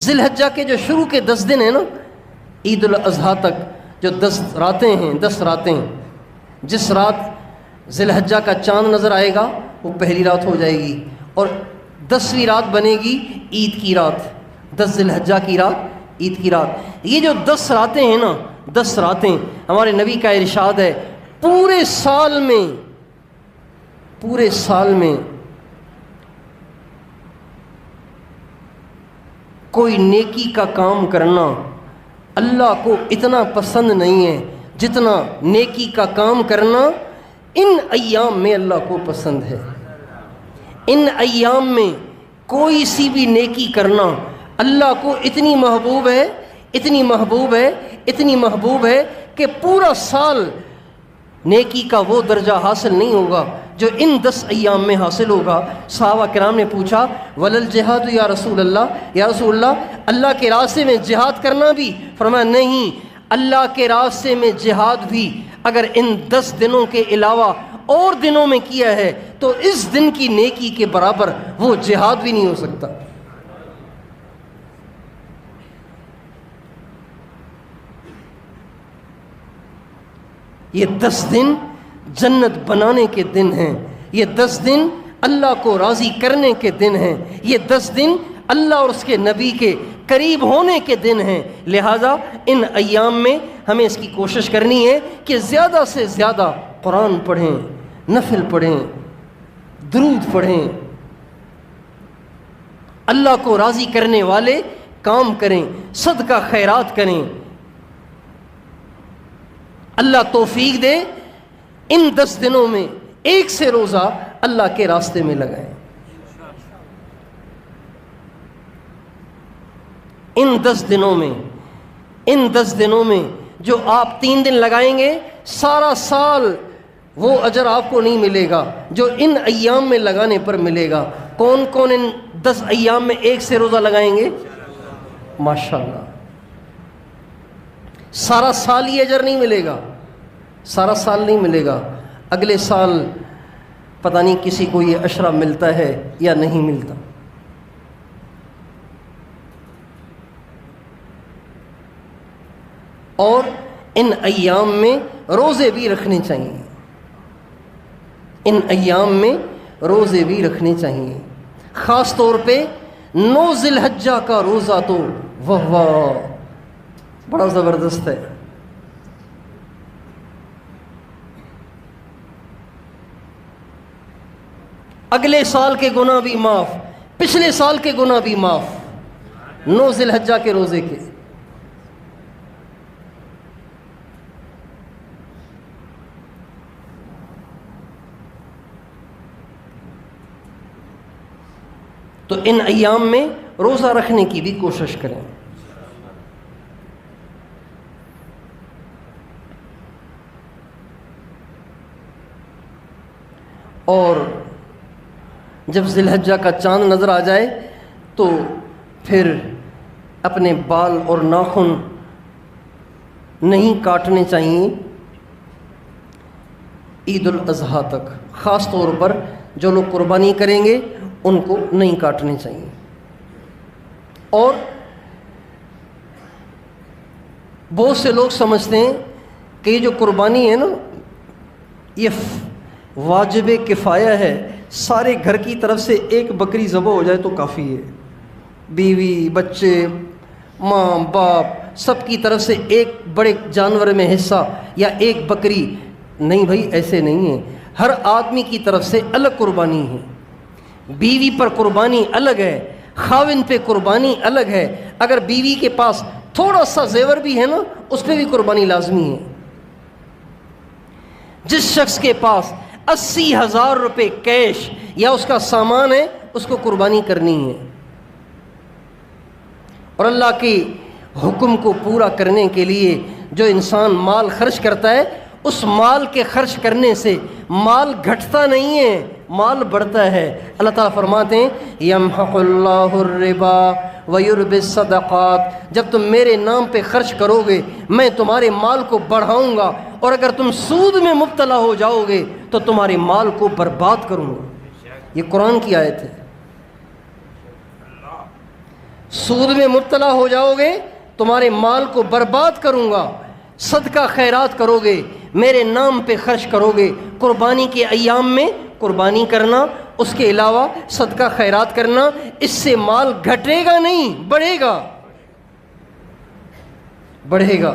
ذی الحجہ کے جو شروع کے 10 دن ہیں نا، عید الاضحیٰ تک جو 10 راتیں ہیں، 10 راتیں، جس رات ذی الحجہ کا چاند نظر آئے گا وہ پہلی رات ہو جائے گی، اور 10ویں رات بنے گی عید کی رات، 10 ذی الحجہ کی رات، عید کی رات۔ یہ جو 10 راتیں ہیں نا، 10 راتیں، ہمارے نبی کا ارشاد ہے پورے سال میں کوئی نیکی کا کام کرنا اللہ کو اتنا پسند نہیں ہے جتنا نیکی کا کام کرنا ان ایام میں اللہ کو پسند ہے۔ ان ایام میں کوئی سی بھی نیکی کرنا اللہ کو اتنی محبوب ہے، اتنی محبوب ہے، اتنی محبوب ہے کہ پورا سال نیکی کا وہ درجہ حاصل نہیں ہوگا جو ان 10 ایام میں حاصل ہوگا۔ صحابہ کرام نے پوچھا ولل جہاد یا رسول اللہ، یا رسول اللہ اللہ کے راستے میں جہاد کرنا بھی؟ فرمایا نہیں، اللہ کے راستے میں جہاد بھی اگر ان 10 دنوں کے علاوہ اور دنوں میں کیا ہے تو اس دن کی نیکی کے برابر وہ جہاد بھی نہیں ہو سکتا۔ یہ 10 دن جنت بنانے کے دن ہیں، یہ 10 دن اللہ کو راضی کرنے کے دن ہیں، یہ 10 دن اللہ اور اس کے نبی کے قریب ہونے کے دن ہیں۔ لہٰذا ان ایام میں ہمیں اس کی کوشش کرنی ہے کہ زیادہ سے زیادہ قرآن پڑھیں، نفل پڑھیں، درود پڑھیں، اللہ کو راضی کرنے والے کام کریں، صدقہ خیرات کریں۔ اللہ توفیق دے ان 10 دنوں میں ایک سے روزہ اللہ کے راستے میں لگائیں۔ ان 10 دنوں میں جو آپ 3 دن لگائیں گے سارا سال وہ اجر آپ کو نہیں ملے گا جو ان ایام میں لگانے پر ملے گا۔ کون کون ان 10 ایام میں ایک سے روزہ لگائیں گے؟ ماشاءاللہ، سارا سال یہ اجر نہیں ملے گا، سارا سال نہیں ملے گا، اگلے سال پتہ نہیں کسی کو یہ عشرہ ملتا ہے یا نہیں ملتا۔ اور ان ایام میں روزے بھی رکھنے چاہیے، ان ایام میں روزے بھی رکھنے چاہیے، خاص طور پہ 9 ذی الحجہ کا روزہ تو واہ واہ بڑا زبردست ہے۔ اگلے سال کے گناہ بھی معاف، پچھلے سال کے گناہ بھی معاف 9 ذی الحجہ کے روزے کے۔ تو ان ایام میں روزہ رکھنے کی بھی کوشش کریں۔ اور جب ذی الحجہ کا چاند نظر آ جائے تو پھر اپنے بال اور ناخن نہیں کاٹنے چاہیے عید الاضحیٰ تک، خاص طور پر جو لوگ قربانی کریں گے ان کو نہیں کاٹنے چاہیے۔ اور بہت سے لوگ سمجھتے ہیں کہ یہ جو قربانی ہے نا یہ واجب کفایہ ہے، سارے گھر کی طرف سے ایک بکری ذبح ہو جائے تو کافی ہے، بیوی بچے ماں باپ سب کی طرف سے ایک بڑے جانور میں حصہ یا ایک بکری۔ نہیں بھائی، ایسے نہیں ہے، ہر آدمی کی طرف سے الگ قربانی ہے، بیوی پر قربانی الگ ہے، خاوند پہ قربانی الگ ہے، اگر بیوی کے پاس تھوڑا سا زیور بھی ہے نا اس پہ بھی قربانی لازمی ہے۔ جس شخص کے پاس 80,000 روپے کیش یا اس کا سامان ہے اس کو قربانی کرنی ہے، اور اللہ کے حکم کو پورا کرنے کے لیے جو انسان مال خرچ کرتا ہے اس مال کے خرچ کرنے سے مال گھٹتا نہیں ہے، مال بڑھتا ہے۔ اللہ تعالیٰ فرماتے ہیں یمحق اللہ الربا ویربی الصدقات، جب تم میرے نام پہ خرچ کرو گے میں تمہارے مال کو بڑھاؤں گا، اور اگر تم سود میں مبتلا ہو جاؤ گے تو تمہارے مال کو برباد کروں گا۔ یہ قرآن کی آیت ہے۔ سود میں مبتلا ہو جاؤ گے، تمہارے مال کو برباد کروں گا، صدقہ خیرات کرو گے، میرے نام پہ خرچ کرو گے، قربانی کے ایام میں قربانی کرنا، اس کے علاوہ صدقہ خیرات کرنا، اس سے مال گھٹے گا نہیں، بڑھے گا، بڑھے گا۔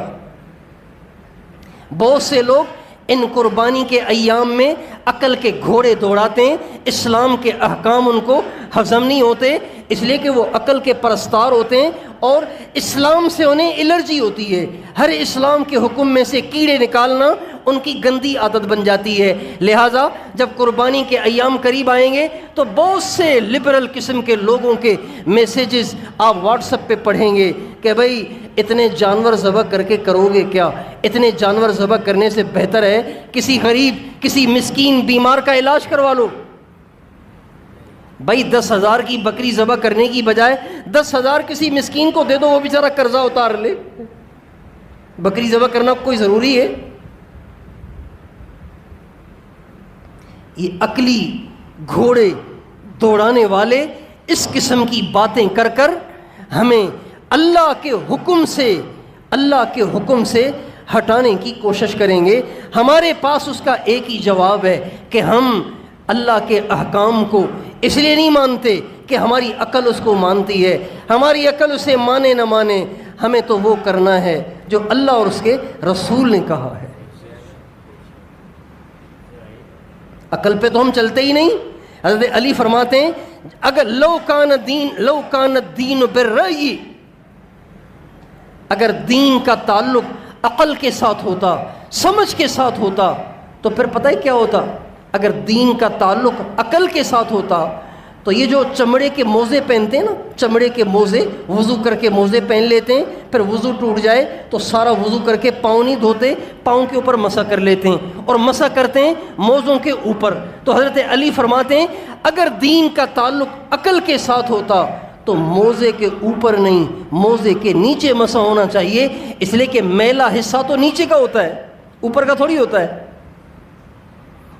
بہت سے لوگ ان قربانی کے ایام میں عقل کے گھوڑے دوڑاتے ہیں، اسلام کے احکام ان کو ہضم نہیں ہوتے، اس لیے کہ وہ عقل کے پرستار ہوتے ہیں اور اسلام سے انہیں الرجی ہوتی ہے۔ ہر اسلام کے حکم میں سے کیڑے نکالنا ان کی گندی عادت بن جاتی ہے۔ لہٰذا جب قربانی کے ایام قریب آئیں گے تو بہت سے لبرل قسم کے لوگوں کے میسیجز آپ واٹس ایپ پہ پڑھیں گے کہ بھائی اتنے جانور ذبح کر کے کرو گے کیا؟ اتنے جانور ذبح کرنے سے بہتر ہے کسی غریب، کسی مسکین بیمار کا علاج کروا لو۔ بھائی 10,000 کی بکری ذبح کرنے کی بجائے 10,000 کسی مسکین کو دے دو، وہ بیچارہ قرضہ اتار لے۔ بکری ذبح کرنا کوئی ضروری ہے؟ یہ عقلی گھوڑے دوڑانے والے اس قسم کی باتیں کر کر ہمیں اللہ کے حکم سے ہٹانے کی کوشش کریں گے۔ ہمارے پاس اس کا ایک ہی جواب ہے کہ ہم اللہ کے احکام کو اس لیے نہیں مانتے کہ ہماری عقل اس کو مانتی ہے، ہماری عقل اسے مانے نہ مانے، ہمیں تو وہ کرنا ہے جو اللہ اور اس کے رسول نے کہا ہے۔ عقل پہ تو ہم چلتے ہی نہیں۔ حضرت علی فرماتے ہیں اگر لو کان الدین بالرأی، اگر دین کا تعلق عقل کے ساتھ ہوتا، سمجھ کے ساتھ ہوتا، تو پھر پتہ ہے کیا ہوتا؟ اگر دین کا تعلق عقل کے ساتھ ہوتا تو یہ جو چمڑے کے موزے پہنتے ہیں نا، چمڑے کے موزے، وضو کر کے موزے پہن لیتے ہیں، پھر وضو ٹوٹ جائے تو سارا وضو کر کے پاؤں نہیں دھوتے، پاؤں کے اوپر مسح کر لیتے ہیں اور مسح کرتے ہیں موزوں کے اوپر۔ تو حضرت علی فرماتے ہیں اگر دین کا تعلق عقل کے ساتھ ہوتا تو موزے کے اوپر نہیں، موزے کے نیچے مسح ہونا چاہیے، اس لیے کہ میلا حصہ تو نیچے کا ہوتا ہے، اوپر کا تھوڑی ہوتا ہے۔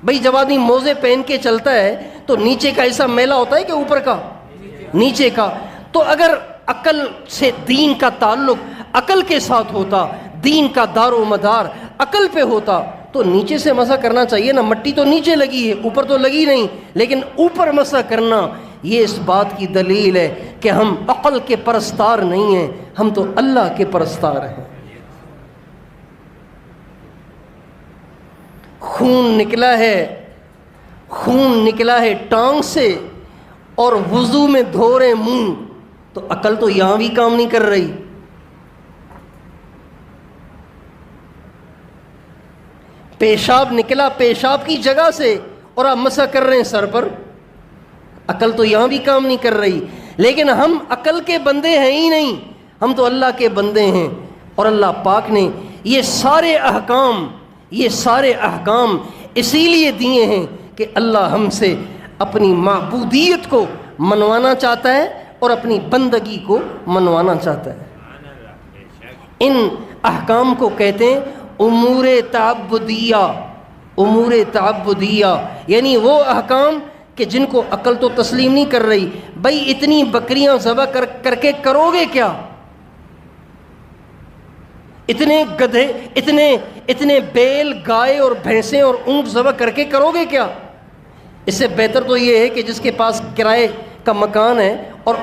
بھئی جب آدمی موزے پہن کے چلتا ہے تو نیچے کا حصہ میلا ہوتا ہے کہ اوپر کا؟ نیچے کا۔ تو اگر عقل سے دین کا تعلق عقل کے ساتھ ہوتا، دین کا دار و مدار عقل پہ ہوتا تو نیچے سے مسح کرنا چاہیے نا۔ مٹی تو نیچے لگی ہے، اوپر تو لگی نہیں، لیکن اوپر مسح کرنا یہ اس بات کی دلیل ہے کہ ہم عقل کے پرستار نہیں ہیں، ہم تو اللہ کے پرستار ہیں۔ خون نکلا ہے ٹانگ سے اور وضو میں دھو رہے منہ، تو عقل تو یہاں بھی کام نہیں کر رہی۔ پیشاب نکلا پیشاب کی جگہ سے اور آپ مسح کر رہے ہیں سر پر، عقل تو یہاں بھی کام نہیں کر رہی۔ لیکن ہم عقل کے بندے ہیں ہی نہیں، ہم تو اللہ کے بندے ہیں، اور اللہ پاک نے یہ سارے احکام اسی لیے دیے ہیں کہ اللہ ہم سے اپنی معبودیت کو منوانا چاہتا ہے اور اپنی بندگی کو منوانا چاہتا ہے۔ ان احکام کو کہتے ہیں امور تعبدیہ، یعنی وہ احکام کہ جن کو عقل تو تسلیم نہیں کر رہی۔ بھائی اتنی بکریاں ذبح کر کے کرو گے کیا؟ اتنے گدھے، اتنے بیل، گائے اور بھینسیں اور اونٹ ذبح کر کے کرو گے کیا؟ اس سے بہتر تو یہ ہے کہ جس کے پاس کرائے کا مکان ہے اور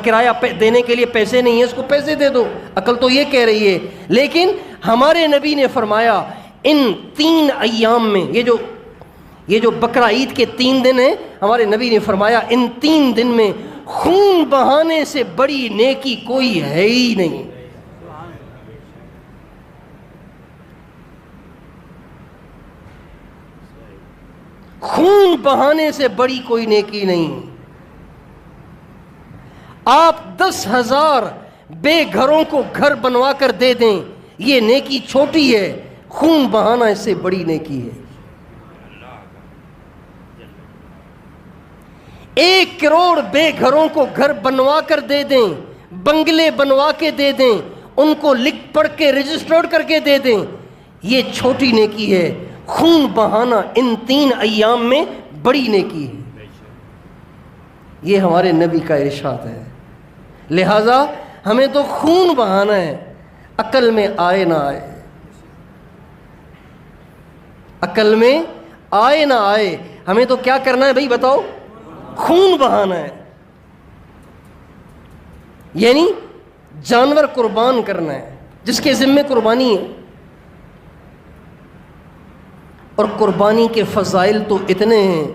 کرایہ دینے کے لیے پیسے نہیں ہیں، اس کو پیسے دے دو۔ عقل تو یہ کہہ رہی ہے، لیکن ہمارے نبی نے فرمایا ان 3 ایام میں، یہ جو بقرہ عید کے 3 دن ہیں، ہمارے نبی نے فرمایا ان 3 دن میں خون بہانے سے بڑی نیکی کوئی ہے ہی نہیں۔ خون بہانے سے بڑی کوئی نیکی نہیں۔ آپ 10,000 بے گھروں کو گھر بنوا کر دے دیں، یہ نیکی چھوٹی ہے، خون بہانا اس سے بڑی نیکی ہے۔ 1 کروڑ بے گھروں کو گھر بنوا کر دے دیں، بنگلے بنوا کے دے دیں، ان کو لکھ پڑھ کے رجسٹرڈ کر کے دے دیں، یہ چھوٹی نیکی ہے۔ خون بہانا ان 3 ایام میں بڑی نیکی ہے۔ یہ ہمارے نبی کا ارشاد ہے۔ لہذا ہمیں تو خون بہانا ہے، عقل میں آئے نہ آئے، عقل میں آئے نہ آئے، ہمیں تو کیا کرنا ہے بھائی بتاؤ؟ خون بہانا ہے، یعنی جانور قربان کرنا ہے جس کے ذمے قربانی ہے۔ اور قربانی کے فضائل تو اتنے ہیں،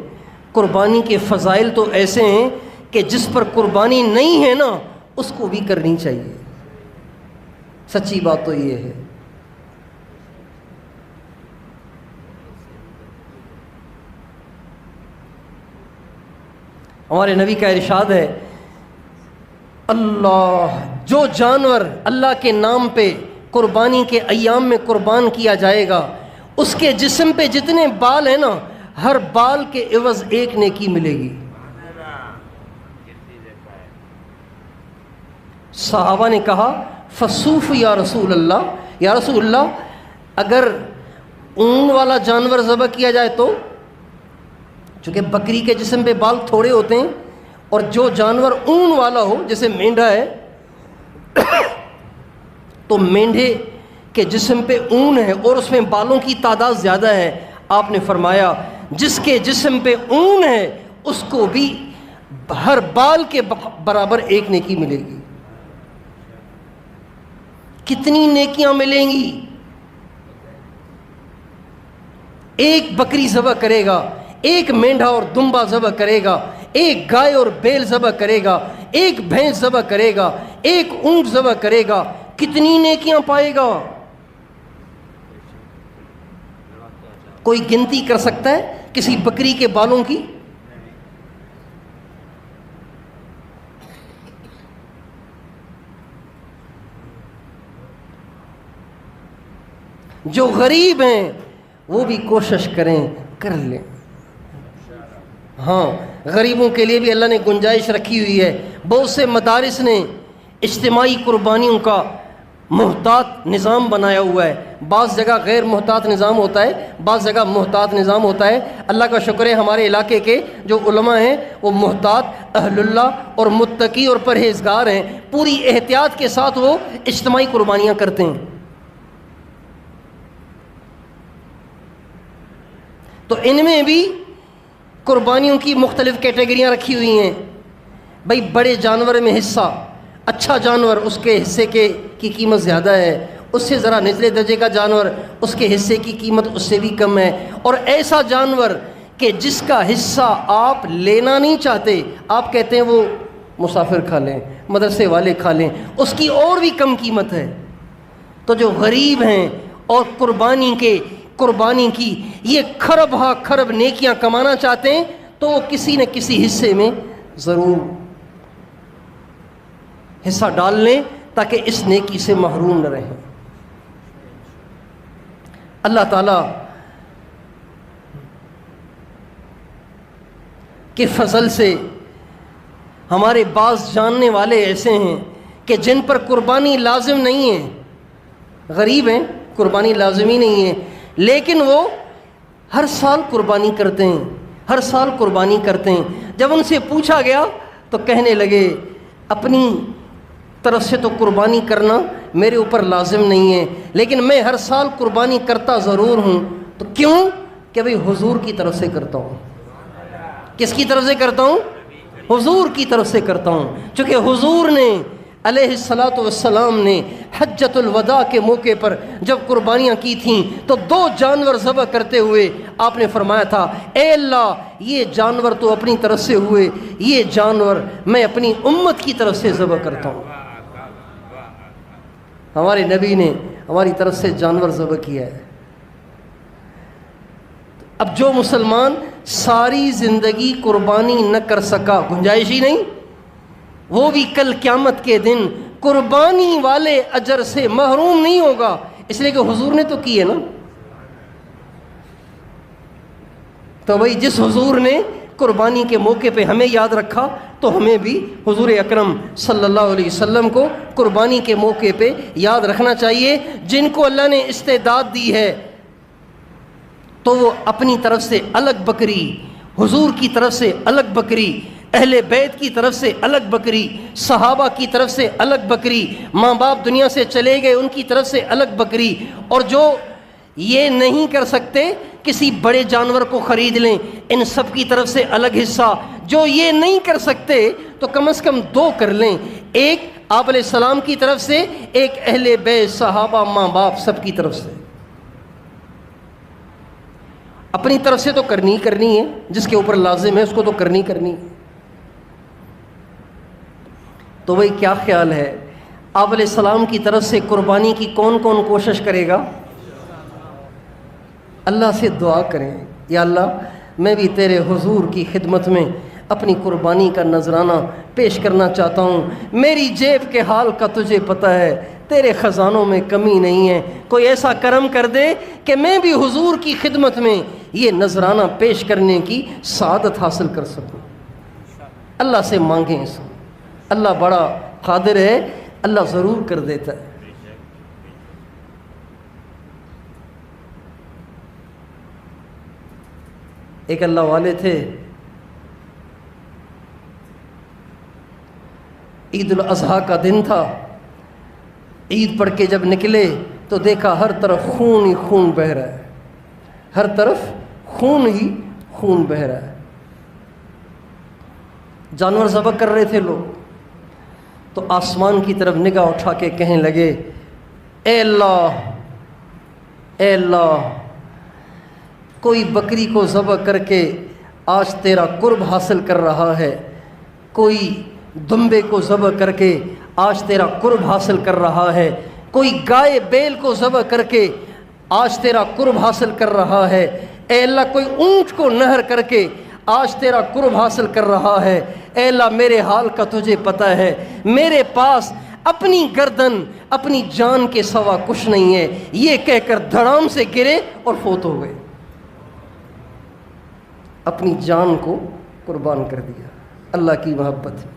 قربانی کے فضائل تو ایسے ہیں کہ جس پر قربانی نہیں ہے نا اس کو بھی کرنی چاہیے۔ سچی بات تو یہ ہے۔ ہمارے نبی کا ارشاد ہے، اللہ جو جانور اللہ کے نام پہ قربانی کے ایام میں قربان کیا جائے گا، اس کے جسم پہ جتنے بال ہیں نا، ہر بال کے عوض ایک نیکی ملے گی۔ صحابہ نے کہا فصوف یا رسول اللہ، یا رسول اللہ اگر اون والا جانور ذبح کیا جائے تو؟ چونکہ بکری کے جسم پہ بال تھوڑے ہوتے ہیں، اور جو جانور اون والا ہو جیسے مینڈھا ہے تو مینڈھے کے جسم پہ اون ہے اور اس میں بالوں کی تعداد زیادہ ہے۔ آپ نے فرمایا جس کے جسم پہ اون ہے اس کو بھی ہر بال کے برابر ایک نیکی ملے گی۔ کتنی نیکیاں ملیں گی؟ ایک بکری ذبح کرے گا، ایک مینڈھا اور دمبا ذبح کرے گا، ایک گائے اور بیل ذبح کرے گا، ایک بھینس ذبح کرے گا، ایک اونٹ ذبح کرے گا، کتنی نیکیاں پائے گا؟ کوئی گنتی کر سکتا ہے کسی بکری کے بالوں کی؟ جو غریب ہیں وہ بھی کوشش کریں، کر لیں۔ ہاں غریبوں کے لیے بھی اللہ نے گنجائش رکھی ہوئی ہے۔ بہت سے مدارس نے اجتماعی قربانیوں کا محتاط نظام بنایا ہوا ہے، بعض جگہ غیر محتاط نظام ہوتا ہے، بعض جگہ محتاط نظام ہوتا ہے۔ اللہ کا شکر ہے ہمارے علاقے کے جو علماء ہیں وہ محتاط، اہل اللہ اور متقی اور پرہیزگار ہیں، پوری احتیاط کے ساتھ وہ اجتماعی قربانیاں کرتے ہیں۔ تو ان میں بھی قربانیوں کی مختلف کیٹیگریاں رکھی ہوئی ہیں۔ بھائی بڑے جانور میں حصہ، اچھا جانور اس کے حصے کی قیمت زیادہ ہے، اس سے ذرا نچلے درجے کا جانور اس کے حصے کی قیمت اس سے بھی کم ہے، اور ایسا جانور کہ جس کا حصہ آپ لینا نہیں چاہتے، آپ کہتے ہیں وہ مسافر کھا لیں، مدرسے والے کھا لیں، اس کی اور بھی کم قیمت ہے۔ تو جو غریب ہیں اور قربانی کی یہ کھرب ہا کھرب نیکیاں کمانا چاہتے ہیں تو وہ کسی نہ کسی حصے میں ضرور حصہ ڈال لیں تاکہ اس نیکی سے محروم نہ رہیں۔ اللہ تعالیٰ کے فضل سے ہمارے بعض جاننے والے ایسے ہیں کہ جن پر قربانی لازم نہیں ہے، غریب ہیں، قربانی لازمی نہیں ہے، لیکن وہ ہر سال قربانی کرتے ہیں، ہر سال قربانی کرتے ہیں۔ جب ان سے پوچھا گیا تو کہنے لگے اپنی طرف سے تو قربانی کرنا میرے اوپر لازم نہیں ہے، لیکن میں ہر سال قربانی کرتا ضرور ہوں۔ تو کیوں؟ کہ بھئی حضور کی طرف سے کرتا ہوں۔ کس کی طرف سے کرتا ہوں؟ حضور کی طرف سے کرتا ہوں، چونکہ حضور نے علیہ الصلاۃ والسلام نے حجۃ الوداع کے موقع پر جب قربانیاں کی تھیں تو 2 جانور ذبح کرتے ہوئے آپ نے فرمایا تھا، اے اللہ یہ جانور تو اپنی طرف سے ہوئے، یہ جانور میں اپنی امت کی طرف سے ذبح کرتا ہوں۔ ہمارے نبی نے ہماری طرف سے جانور ذبح کیا ہے۔ اب جو مسلمان ساری زندگی قربانی نہ کر سکا، گنجائش ہی نہیں، وہ بھی کل قیامت کے دن قربانی والے اجر سے محروم نہیں ہوگا، اس لیے کہ حضور نے تو کی ہے نا۔ تو بھائی جس حضور نے قربانی کے موقع پہ ہمیں یاد رکھا تو ہمیں بھی حضور اکرم صلی اللہ علیہ وسلم کو قربانی کے موقع پہ یاد رکھنا چاہیے۔ جن کو اللہ نے استعداد دی ہے تو وہ اپنی طرف سے الگ بکری، حضور کی طرف سے الگ بکری، اہل بیت کی طرف سے الگ بکری، صحابہ کی طرف سے الگ بکری، ماں باپ دنیا سے چلے گئے ان کی طرف سے الگ بکری، اور جو یہ نہیں کر سکتے کسی بڑے جانور کو خرید لیں، ان سب کی طرف سے الگ حصہ۔ جو یہ نہیں کر سکتے تو کم از کم 2 کر لیں، ایک آپ علیہ السلام کی طرف سے، ایک اہل بیت صحابہ ماں باپ سب کی طرف سے۔ اپنی طرف سے تو کرنی ہے، جس کے اوپر لازم ہے اس کو تو کرنی ہے۔ تو بھائی کیا خیال ہے، آپ علیہ السلام کی طرف سے قربانی کی کون کون کوشش کرے گا؟ اللہ سے دعا کریں، یا اللہ میں بھی تیرے حضور کی خدمت میں اپنی قربانی کا نذرانہ پیش کرنا چاہتا ہوں، میری جیب کے حال کا تجھے پتہ ہے، تیرے خزانوں میں کمی نہیں ہے، کوئی ایسا کرم کر دے کہ میں بھی حضور کی خدمت میں یہ نذرانہ پیش کرنے کی سعادت حاصل کر سکوں۔ اللہ سے مانگیں اس کو، اللہ بڑا قادر ہے، اللہ ضرور کر دیتا ہے۔ ایک اللہ والے تھے، عید الاضحیٰ کا دن تھا، عید پڑھ کے جب نکلے تو دیکھا ہر طرف خون ہی خون بہہ رہا ہے، ہر طرف خون ہی خون بہہ رہا ہے۔ جانور ذبح کر رہے تھے لوگ، تو آسمان کی طرف نگاہ اٹھا کے کہنے لگے، اے اللہ، اے اللہ، کوئی بکری کو ذبح کر کے آج تیرا قرب حاصل کر رہا ہے، کوئی دمبے کو ذبح کر کے آج تیرا قرب حاصل کر رہا ہے، کوئی گائے بیل کو ذبح کر کے آج تیرا قرب حاصل کر رہا ہے، اے اللہ کوئی اونٹ کو نہر کر کے آج تیرا قرب حاصل کر رہا ہے، اے اللہ میرے حال کا تجھے پتہ ہے، میرے پاس اپنی گردن اپنی جان کے سوا کچھ نہیں ہے، یہ کہہ کر دھڑام سے گرے اور فوت ہو گئے، اپنی جان کو قربان کر دیا۔ اللہ کی محبت۔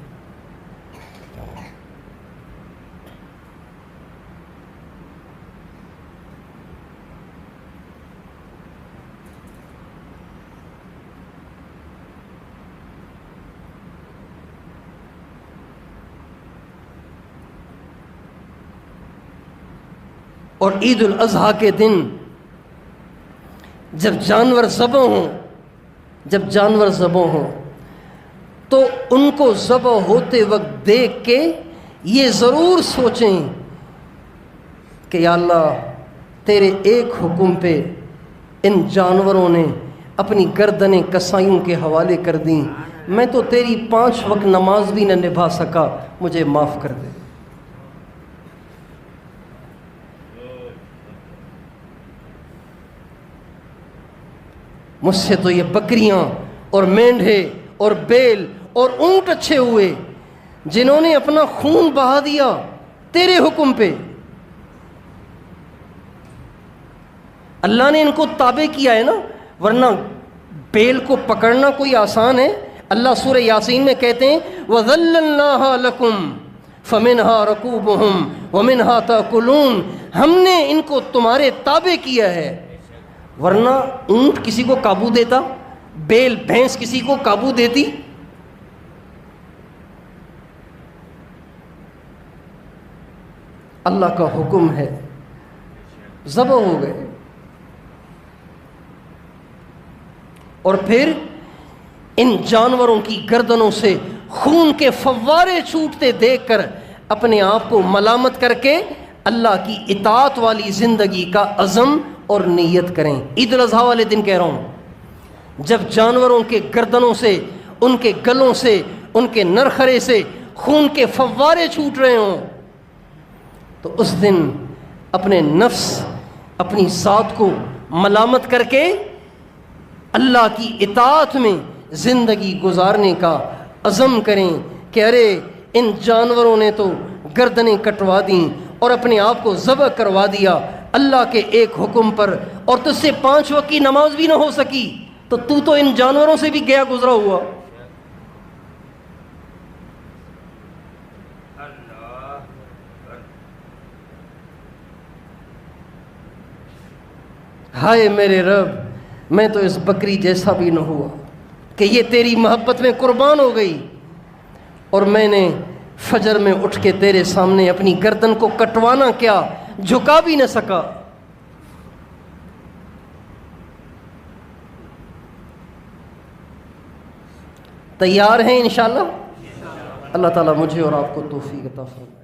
اور عید الاضحیٰ کے دن جب جانور ذبح ہوں تو ان کو ذبح ہوتے وقت دیکھ کے یہ ضرور سوچیں کہ یا اللہ تیرے ایک حکم پہ ان جانوروں نے اپنی گردنیں کسائیوں کے حوالے کر دیں، میں تو تیری 5 وقت نماز بھی نہ نبھا سکا، مجھے معاف کر دے۔ مجھ سے تو یہ بکریاں اور مینڈھے اور بیل اور اونٹ اچھے ہوئے جنہوں نے اپنا خون بہا دیا تیرے حکم پہ۔ اللہ نے ان کو تابع کیا ہے نا، ورنہ بیل کو پکڑنا کوئی آسان ہے؟ اللہ سورہ یاسین میں کہتے ہیں وَذَلَّلْنَاهَا لَكُمْ فَمِنْهَا رَكُوبُهُمْ وَمِنْهَا تَأْكُلُونَ، ہم نے ان کو تمہارے تابع کیا ہے، ورنہ اونٹ کسی کو قابو دیتا؟ بیل بھینس کسی کو قابو دیتی؟ اللہ کا حکم ہے، ذبح ہو گئے۔ اور پھر ان جانوروں کی گردنوں سے خون کے فوارے چھوٹتے دیکھ کر اپنے آپ کو ملامت کر کے اللہ کی اطاعت والی زندگی کا عزم اور نیت کریں۔ عید الاضحیٰ والے دن کہہ رہا ہوں، جب جانوروں کے گردنوں سے، ان کے گلوں سے، ان کے نرخرے سے خون کے فوارے چھوٹ رہے ہوں، تو اس دن اپنے نفس، اپنی ذات کو ملامت کر کے اللہ کی اطاعت میں زندگی گزارنے کا عزم کریں کہ ارے ان جانوروں نے تو گردنیں کٹوا دیں اور اپنے آپ کو ذبح کروا دیا اللہ کے ایک حکم پر، اور تجھ سے 5 وقت کی نماز بھی نہ ہو سکی، تو ان جانوروں سے بھی گیا گزرا ہوا۔ ہائے میرے رب، میں تو اس بکری جیسا بھی نہ ہوا کہ یہ تیری محبت میں قربان ہو گئی، اور میں نے فجر میں اٹھ کے تیرے سامنے اپنی گردن کو کٹوانا کیا، جھکا بھی نہ سکا۔ تیار ہیں انشاءاللہ؟ اللہ تعالیٰ مجھے اور آپ کو توفیق عطا فرمائے۔